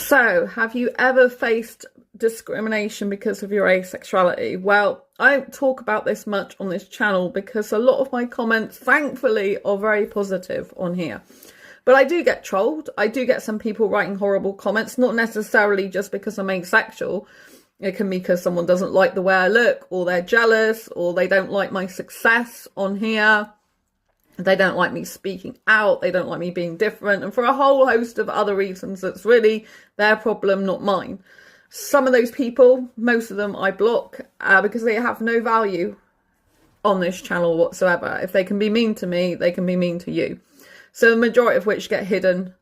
So, have you ever faced discrimination because of your asexuality? Well, I don't talk about this much on this channel because a lot of my comments, thankfully, are very positive on here. But I do get trolled. I do get some people writing horrible comments, not necessarily just because I'm asexual. It can be because someone doesn't like the way I look, or they're jealous, or they don't like my success on here. They don't like me speaking out. They don't like me being different. And for a whole host of other reasons, it's really their problem, not mine. Some of those people, most of them I block because they have no value on this channel whatsoever. If they can be mean to me, they can be mean to you. So the majority of which get hidden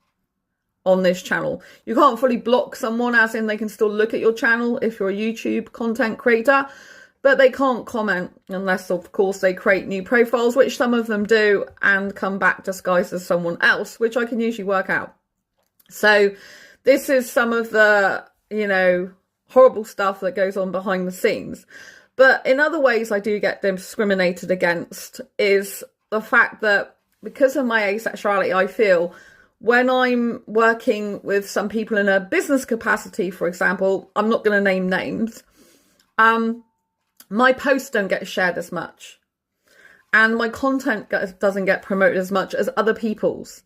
on this channel. You can't fully block someone, as in they can still look at your channel if you're a YouTube content creator. But they can't comment unless, of course, they create new profiles, which some of them do, and come back disguised as someone else, which I can usually work out. So this is some of the, horrible stuff that goes on behind the scenes. But in other ways I do get discriminated against is the fact that because of my asexuality, I feel when I'm working with some people in a business capacity, for example, I'm not going to name names, my posts don't get shared as much, and my content doesn't get promoted as much as other people's,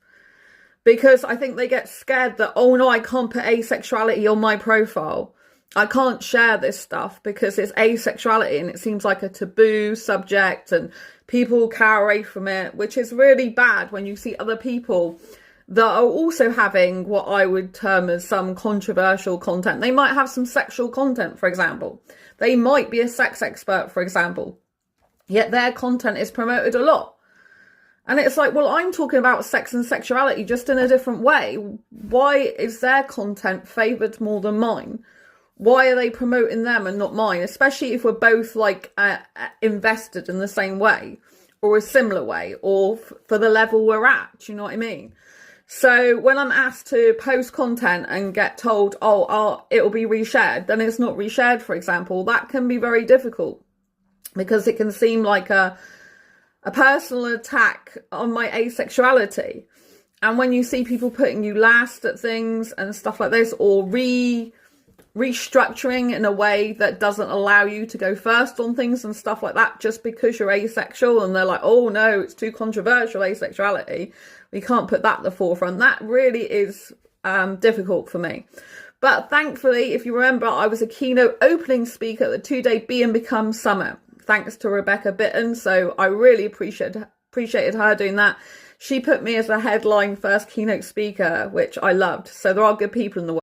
because I think they get scared that, oh no, I can't put asexuality on my profile. I can't share this stuff because it's asexuality and it seems like a taboo subject and people carry away from it, which is really bad when you see other people that are also having what I would term as some controversial content. They might have some sexual content, for example. They might be a sex expert, for example, yet their content is promoted a lot. And it's like, well, I'm talking about sex and sexuality just in a different way. Why is their content favoured more than mine? Why are they promoting them and not mine? Especially if we're both invested in the same way or a similar way, or for the level we're at. Do you know what I mean? So when I'm asked to post content and get told, oh, it'll be reshared, then it's not reshared, for example, that can be very difficult because it can seem like a personal attack on my asexuality. And when you see people putting you last at things and stuff like this, or restructuring in a way that doesn't allow you to go first on things and stuff like that, just because you're asexual, and they're like, oh no, it's too controversial, asexuality, we can't put that at the forefront. That really is difficult for me. But thankfully, if you remember, I was a keynote opening speaker at the 2-day Be and Become Summit, thanks to Rebecca Bitton. So I really appreciated her doing that. She put me as a headline first keynote speaker, which I loved. So there are good people in the world.